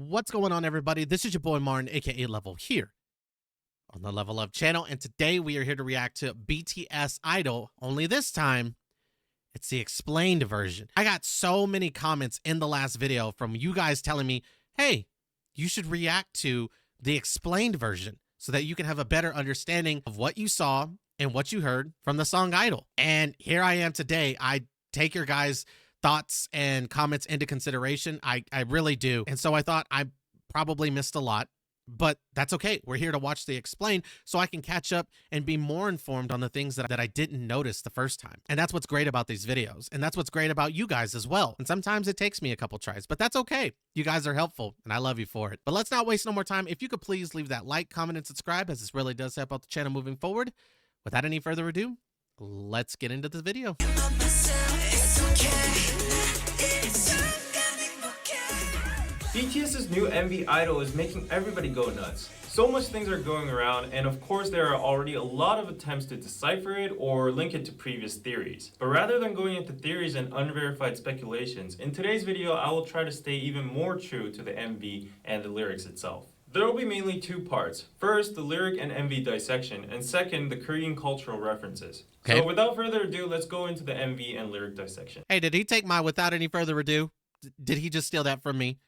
What's going on, everybody? This is your boy Martin, aka Level, here on the Level Up channel, and today we are here to react to BTS Idol, only this time it's the explained version. I got so many comments in the last video from you guys telling me, hey, you should react to the explained version so that you can have a better understanding of what you saw and what you heard from the song Idol. And here I am today. I take your guys' thoughts and comments into consideration. I really do. And so I thought I probably missed a lot, but that's okay. We're here to watch the explain so I can catch up and be more informed on the things that I didn't notice the first time. And that's what's great about these videos. And that's what's great about you guys as well. And sometimes it takes me a couple tries, but that's okay. You guys are helpful and I love you for it. But let's not waste no more time. If you could please leave that like, comment, and subscribe, as this really does help out the channel moving forward. Without any further ado, let's get into the video. BTS's new MV Idol is making everybody go nuts. So much things are going around, and of course there are already a lot of attempts to decipher it or link it to previous theories. But rather than going into theories and unverified speculations, in today's video I will try to stay even more true to the MV and the lyrics itself. There will be mainly two parts. First, the lyric and MV dissection, and second, the Korean cultural references. Okay. So without further ado, let's go into the MV and lyric dissection. Hey, did he take my without any further ado? Did he just steal that from me?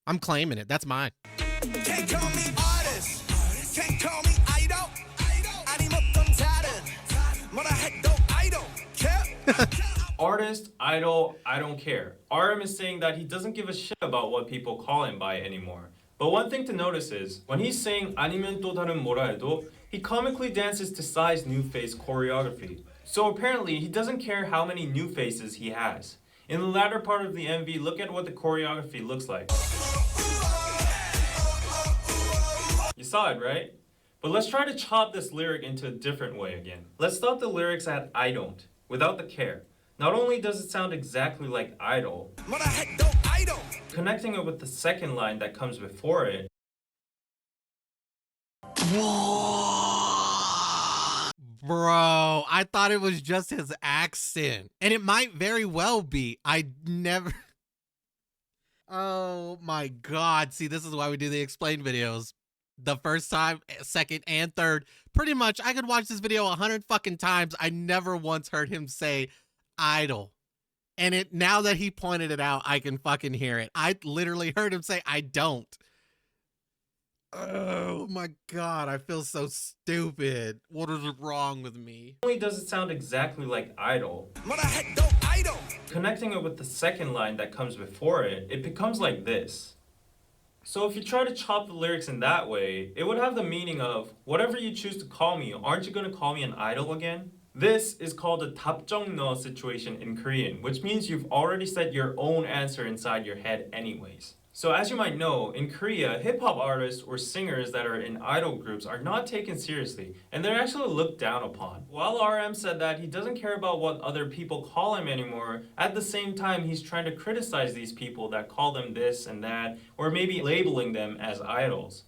I'm claiming it. That's mine. Can't call me artist. Can't call me idol. Artist, idol, I don't care. RM is saying that he doesn't give a shit about what people call him by anymore. But one thing to notice is, when he's saying 아니면 또 다른 뭐라 해도, he comically dances to Psy's new face choreography. So apparently, he doesn't care how many new faces he has. In the latter part of the MV, look at what the choreography looks like. You saw it, right? But let's try to chop this lyric into a different way again. Let's stop the lyrics at I don't, without the care. Not only does it sound exactly like Idol, connecting it with the second line that comes before it, Bro, I thought it was just his accent. And it might very well be. I never... Oh my God. See, this is why we do the explained videos. The first time, second, and third. Pretty much, I could watch this video 100 fucking times. I never once heard him say idol. And it now that he pointed it out, I can fucking hear it. I literally heard him say I don't. Oh my God, I feel so stupid. What is wrong with me? not only does it sound exactly like Idol, connecting it with the second line that comes before it, it becomes like this. So if you try to chop the lyrics in that way, it would have the meaning of, whatever you choose to call me, aren't you gonna call me an idol again? This is called a 답정너 situation in Korean, which means you've already set your own answer inside your head anyways. So as you might know, in Korea, hip-hop artists or singers that are in idol groups are not taken seriously, and they're actually looked down upon. While RM said that he doesn't care about what other people call him anymore, at the same time he's trying to criticize these people that call them this and that, or maybe labeling them as idols.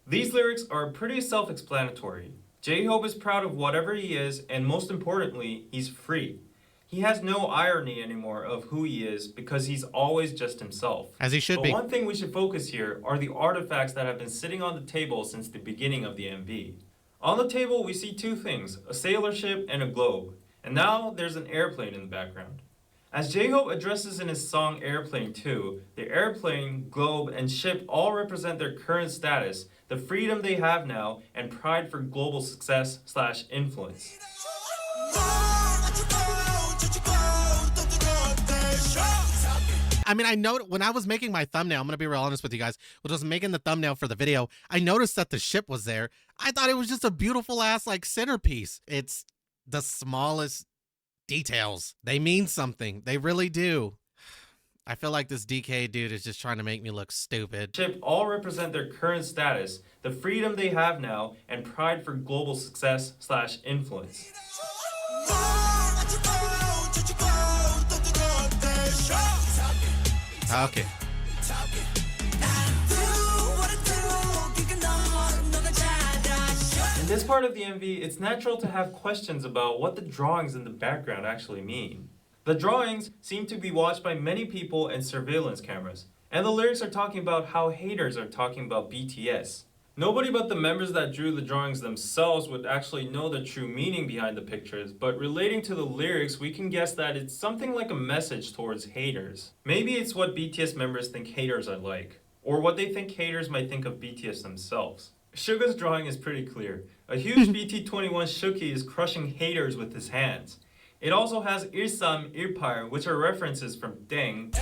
These lyrics are pretty self-explanatory. J-Hope is proud of whatever he is, and most importantly, he's free. He has no irony anymore of who he is because he's always just himself. As he should be. But one thing we should focus here are the artifacts that have been sitting on the table since the beginning of the MV. On the table, we see two things, a sailor ship and a globe. And now there's an airplane in the background. As J-Hope addresses in his song Airplane 2, the airplane, globe, and ship all represent their current status, the freedom they have now, and pride for global success/influence. I mean, I know when I was making my thumbnail, I'm going to be real honest with you guys, when I was making the thumbnail for the video, I noticed that the ship was there. I thought it was just a beautiful ass like centerpiece. It's the smallest details. They mean something. They really do. I feel like this DK dude is just trying to make me look stupid. Ship all represent their current status, the freedom they have now, and pride for global success/influence. Okay. In this part of the MV, it's natural to have questions about what the drawings in the background actually mean. The drawings seem to be watched by many people and surveillance cameras, and the lyrics are talking about how haters are talking about BTS. Nobody but the members that drew the drawings themselves would actually know the true meaning behind the pictures, but relating to the lyrics, we can guess that it's something like a message towards haters. Maybe it's what BTS members think haters are like, or what they think haters might think of BTS themselves. Suga's drawing is pretty clear. A huge BT21 Shuki is crushing haters with his hands. It also has Ilsam, Ilpar, which are references from Deng,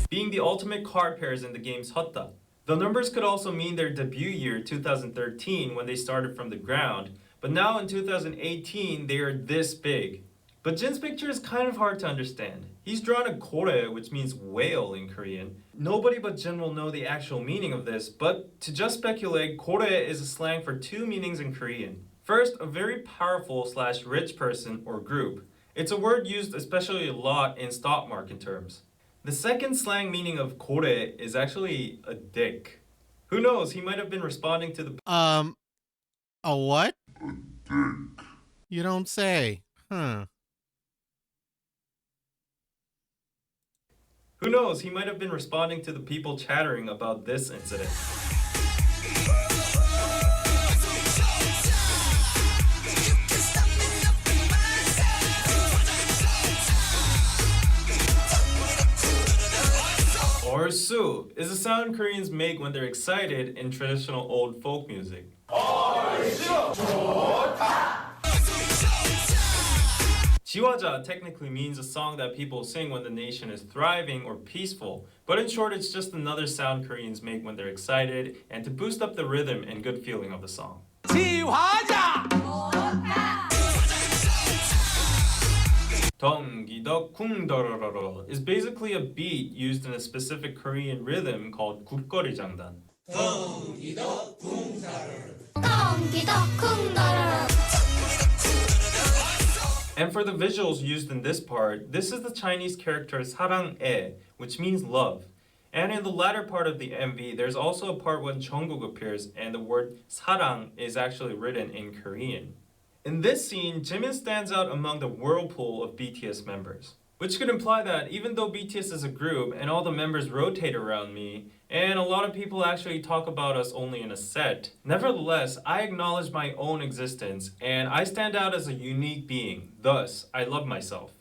being the ultimate card pairs in the game's Hotta. The numbers could also mean their debut year, 2013, when they started from the ground, but now in 2018, they are this big. But Jin's picture is kind of hard to understand. He's drawn a kore, which means whale in Korean. Nobody but Jin will know the actual meaning of this, but to just speculate, kore is a slang for two meanings in Korean. First, a very powerful / rich person or group. It's a word used especially a lot in stock market terms. The second slang meaning of kore is actually a dick. Who knows, he might have been responding to the A what? A dick. You don't say. Huh. Who knows, he might have been responding to the people chattering about this incident. Orsu is a sound Koreans make when they're excited in traditional old folk music. 지화자 technically means a song that people sing when the nation is thriving or peaceful, but in short it's just another sound Koreans make when they're excited and to boost up the rhythm and good feeling of the song. 지화자! 덩기덕 쿵더러러러 is basically a beat used in a specific Korean rhythm called 굿거리 장단. 덩기덕 쿵더러러. And for the visuals used in this part, this is the Chinese character 사랑해, which means love. And in the latter part of the MV, there's also a part when Jungkook appears and the word 사랑 is actually written in Korean. In this scene, Jimin stands out among the whirlpool of BTS members, which could imply that even though BTS is a group and all the members rotate around me, and a lot of people actually talk about us only in a set, nevertheless, I acknowledge my own existence and I stand out as a unique being. Thus, I love myself.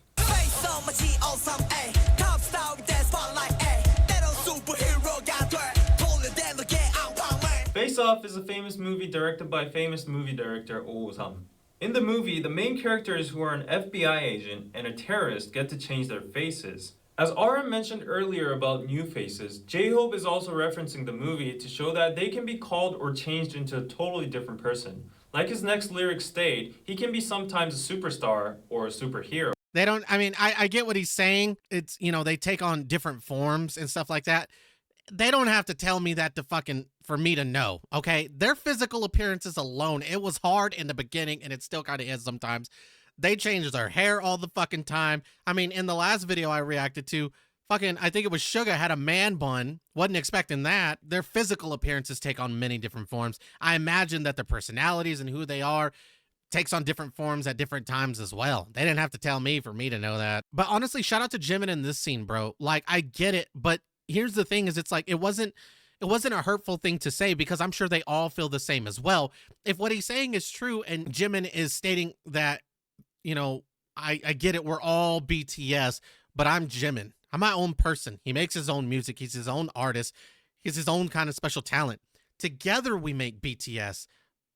Face Off is a famous movie directed by famous movie director Oh Sam. In the movie, the main characters who are an FBI agent and a terrorist get to change their faces. As RM mentioned earlier about new faces, J-Hope is also referencing the movie to show that they can be called or changed into a totally different person. Like his next lyrics state, he can be sometimes a superstar or a superhero. They don't, I mean, I get what he's saying. It's, you know, they take on different forms and stuff like that. They don't have to tell me that for me to know, okay? Their physical appearances alone, it was hard in the beginning and it still kind of is sometimes. They change their hair all the fucking time. I mean, in the last video I reacted to, I think it was Suga had a man bun. Wasn't expecting that. Their physical appearances take on many different forms. I imagine that their personalities and who they are takes on different forms at different times as well. They didn't have to tell me for me to know that. But honestly, shout out to Jimin in this scene, bro. Like, I get it, but here's the thing is it's like, it wasn't a hurtful thing to say because I'm sure they all feel the same as well. If what he's saying is true and Jimin is stating that, you know, I get it, we're all BTS, but I'm Jimin. I'm my own person. He makes his own music. He's his own artist. He's his own kind of special talent. Together we make BTS,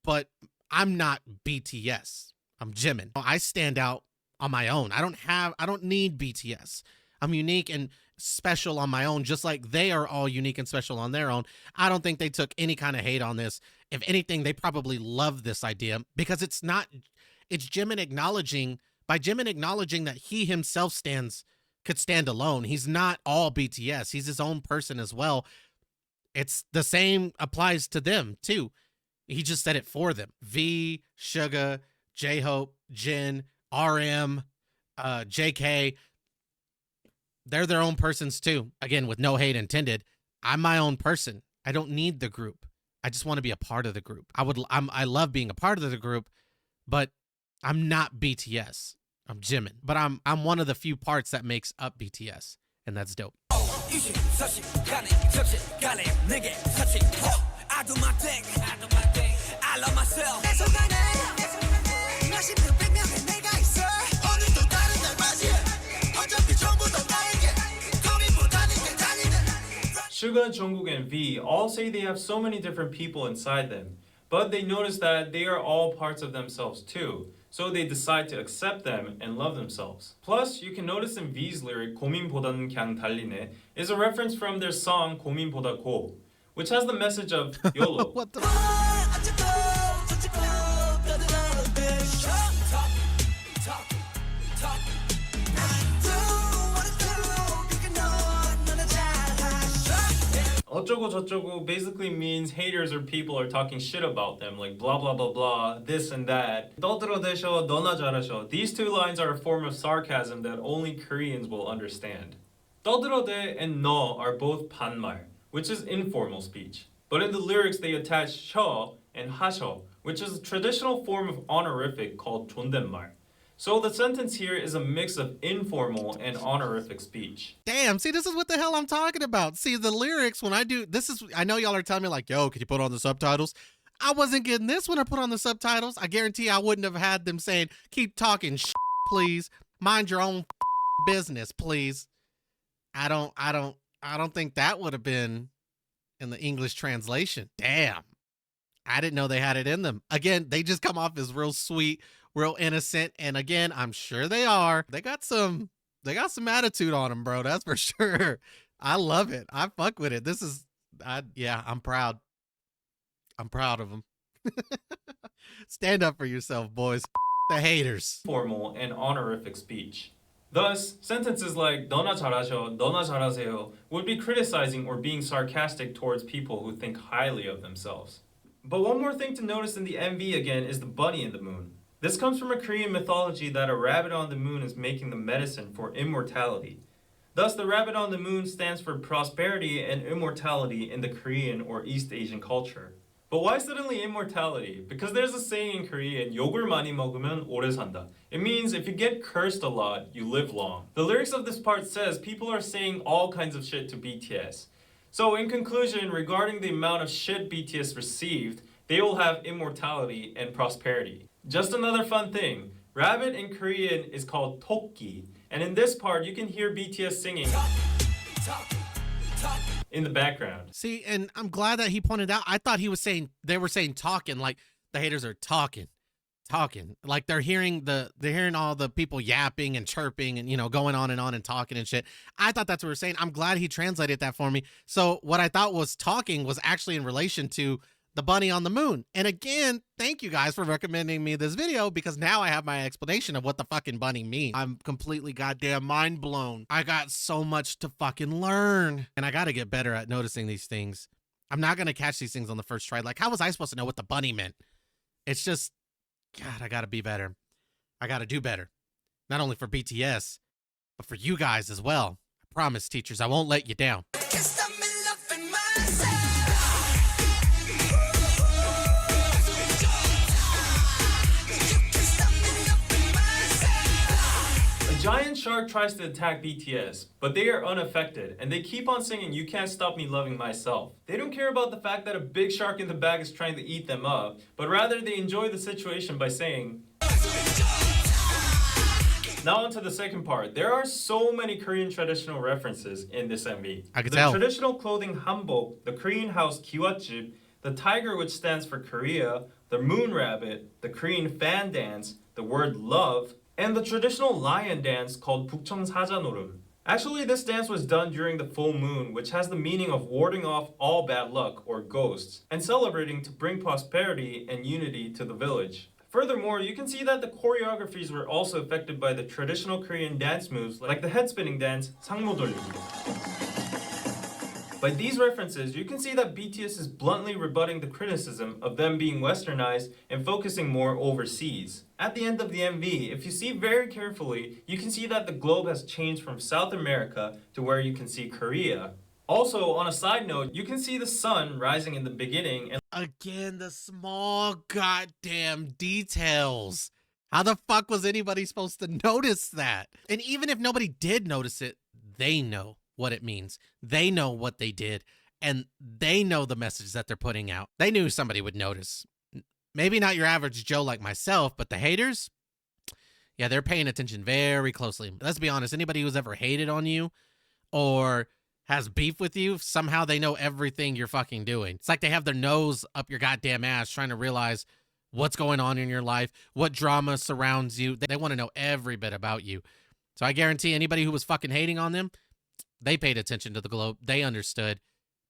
but I'm not BTS. I'm Jimin. I stand out on my own. I don't need BTS. I'm unique and special on my own, just like they are all unique and special on their own. I don't think they took any kind of hate on this. If anything, they probably love this idea because it's Jimin acknowledging that he himself could stand alone. He's not all BTS. He's his own person as well. It's the same applies to them too. He just said it for them. V, Suga, J-Hope, Jin, RM, JK. They're their own persons too. Again, with no hate intended. I'm my own person. I don't need the group. I just want to be a part of the group. I love being a part of the group, but I'm not BTS. I'm Jimin, but I'm one of the few parts that makes up BTS, and that's dope. Suga, Jungkook, and V all say they have so many different people inside them, but they notice that they are all parts of themselves too, so they decide to accept them and love themselves. Plus, you can notice in V's lyric 고민보다는 그냥 달리네 is a reference from their song 고민보다 고, which has the message of YOLO. What the? 어쩌고 저쩌고 basically means haters or people are talking shit about them, like blah blah blah blah, this and that. 떠들어대셔, 너나 잘하셔. These two lines are a form of sarcasm that only Koreans will understand. 떠들어대 and 너 are both 반말, which is informal speech. But in the lyrics they attach 셔 and 하셔, which is a traditional form of honorific called 존댓말. So the sentence here is a mix of informal and honorific speech. Damn, see, this is what the hell I'm talking about. See, the lyrics, when I do, I know y'all are telling me like, yo, could you put on the subtitles? I wasn't getting this when I put on the subtitles. I guarantee I wouldn't have had them saying, keep talking please. Mind your own business, please. I don't think that would have been in the English translation. Damn. I didn't know they had it in them. Again, they just come off as real sweet, real innocent, and again, I'm sure they are. They got some attitude on them, bro. That's for sure. I love it. I fuck with it. I'm proud. I'm proud of them. Stand up for yourself, boys. The haters. Formal and honorific speech. Thus, sentences like 너나 잘하셔, 너나 잘하세요 would be criticizing or being sarcastic towards people who think highly of themselves. But one more thing to notice in the MV again is the bunny in the moon. This comes from a Korean mythology that a rabbit on the moon is making the medicine for immortality. Thus, the rabbit on the moon stands for prosperity and immortality in the Korean or East Asian culture. But why suddenly immortality? Because there's a saying in Korean, 욕을 많이 먹으면 오래 산다. It means if you get cursed a lot, you live long. The lyrics of this part says people are saying all kinds of shit to BTS. So in conclusion, regarding the amount of shit BTS received, they will have immortality and prosperity. Just another fun thing, rabbit in Korean is called tokki, and in this part you can hear BTS singing in the background. See, and I'm glad that he pointed out, I thought they were saying talking, like the haters are talking. Like they're hearing all the people yapping and chirping and, going on and talking and shit. I thought that's what we're saying. I'm glad he translated that for me. So what I thought was talking was actually in relation to the bunny on the moon. And again, thank you guys for recommending me this video because now I have my explanation of what the fucking bunny means. I'm completely goddamn mind blown. I got so much to fucking learn and I got to get better at noticing these things. I'm not going to catch these things on the first try. Like, how was I supposed to know what the bunny meant? It's just, God, I got to be better. I got to do better. Not only for BTS, but for you guys as well. I promise, teachers, I won't let you down. A giant shark tries to attack BTS, but they are unaffected, and they keep on singing "You Can't Stop Me Loving Myself." They don't care about the fact that a big shark in the back is trying to eat them up, but rather they enjoy the situation by saying. Now on to the second part. There are so many Korean traditional references in this MV. I can tell. The traditional clothing hanbok, the Korean house kiwatjip, the tiger which stands for Korea, the moon rabbit, the Korean fan dance, the word love, and the traditional lion dance called 북청사자노름. Actually, this dance was done during the full moon, which has the meaning of warding off all bad luck or ghosts, and celebrating to bring prosperity and unity to the village. Furthermore, you can see that the choreographies were also affected by the traditional Korean dance moves like the head spinning dance, 상모 돌리기. By these references, you can see that BTS is bluntly rebutting the criticism of them being westernized and focusing more overseas. At the end of the MV, if you see very carefully, you can see that the globe has changed from South America to where you can see Korea. Also, on a side note, you can see the sun rising in the beginning and Again, the small goddamn details. How the fuck was anybody supposed to notice that? And even if nobody did notice it, they know what it means. They know what they did, and they know the message that they're putting out. They knew somebody would notice. Maybe not your average Joe like myself, but the haters, yeah, they're paying attention very closely. Let's be honest, anybody who's ever hated on you or has beef with you, somehow they know everything you're fucking doing. It's like they have their nose up your goddamn ass trying to realize what's going on in your life, what drama surrounds you. They want to know every bit about you. So I guarantee anybody who was fucking hating on them, they paid attention to the globe. They understood,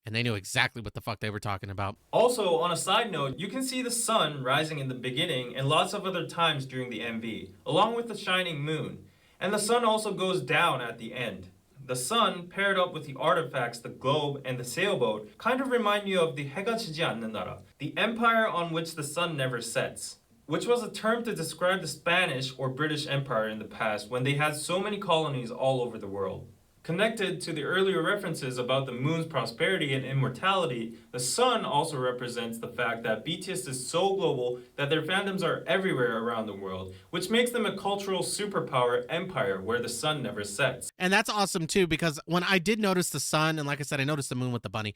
and they knew exactly what the fuck they were talking about. also, on a side note, you can see the sun rising in the beginning and lots of other times during the MV, along with the shining moon. And the sun also goes down at the end. The sun, paired up with the artifacts, the globe, and the sailboat, kind of remind you of the 해가 지지 않는 나라, the empire on which the sun never sets, which was a term to describe the Spanish or British Empire in the past when they had so many colonies all over the world. Connected to the earlier references about the moon's prosperity and immortality, the sun also represents the fact that BTS is so global that their fandoms are everywhere around the world, which makes them a cultural superpower empire where the sun never sets. And that's awesome too, because when I did notice the sun, and like I said, I noticed the moon with the bunny,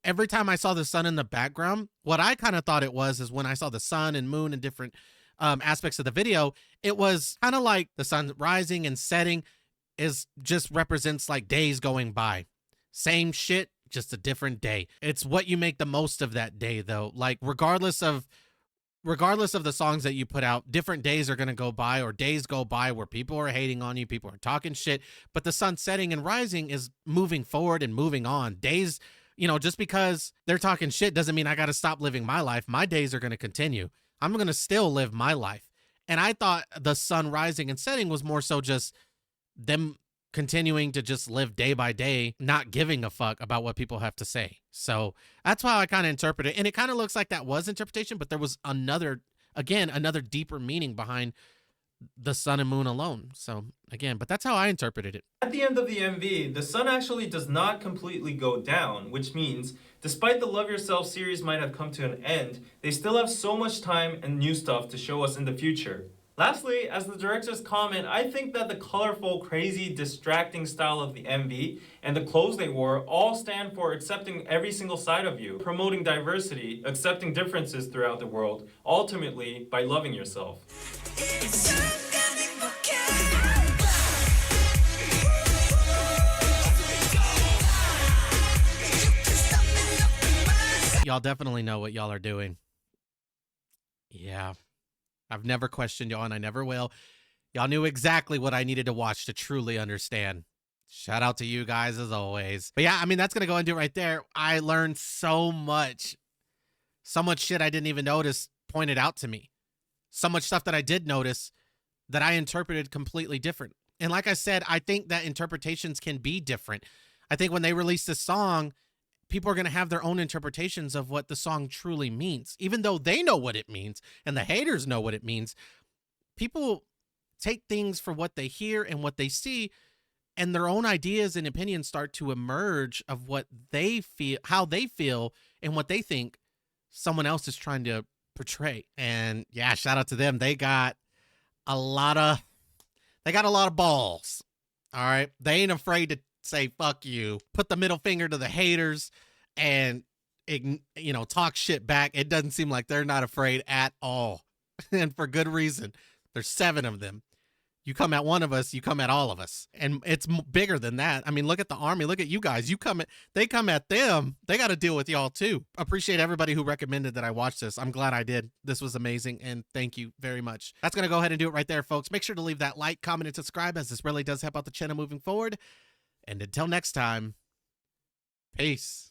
every time I saw the sun in the background, what I kind of thought it was is when I saw the sun and moon and different aspects of the video, it was kind of like the sun rising and setting is just represents like days going by. Same shit, just a different day. It's what you make the most of that day though. Like regardless of the songs that you put out, different days are going to go by, or days go by where people are hating on you, people are talking shit, but the sun setting and rising is moving forward and moving on. Days, you know, just because they're talking shit doesn't mean I got to stop living my life. My days are going to continue. I'm going to still live my life. And I thought the sun rising and setting was more so just them continuing to just live day by day, not giving a fuck about what people have to say. So that's how I kind of interpret it. And it kind of looks like that was interpretation, but there was another deeper meaning behind the sun and moon alone. So again, but that's how I interpreted it. At the end of the MV, the sun actually does not completely go down, which means despite the Love Yourself series might have come to an end, they still have so much time and new stuff to show us in the future. Lastly, as the director's comment, I think that the colorful, crazy, distracting style of the MV and the clothes they wore all stand for accepting every single side of you, promoting diversity, accepting differences throughout the world, ultimately by loving yourself. Y'all definitely know what y'all are doing. Yeah. I've never questioned y'all, and I never will. Y'all knew exactly what I needed to watch to truly understand. Shout out to you guys as always. But yeah, I mean, that's going to go and do it right there. I learned so much shit I didn't even notice pointed out to me. So much stuff that I did notice that I interpreted completely different. And like I said, I think that interpretations can be different. I think when they release this song, people are going to have their own interpretations of what the song truly means. Even though they know what it means and the haters know what it means, people take things for what they hear and what they see, and their own ideas and opinions start to emerge of what they feel, how they feel, and what they think someone else is trying to portray. And yeah, shout out to them. They got a lot of balls. All right. They ain't afraid to say fuck you, put the middle finger to the haters, and talk shit back. It doesn't seem like they're not afraid at all. And for good reason. There's 7 of them. You come at one of us, you come at all of us. And it's bigger than that. I mean, look at the army, look at you guys. They come at them. They got to deal with y'all too. Appreciate everybody who recommended that I watch this. I'm glad I did. This was amazing, and thank you very much. That's going to go ahead and do it right there, folks. Make sure to leave that like, comment, and subscribe, as this really does help out the channel moving forward. And until next time, peace.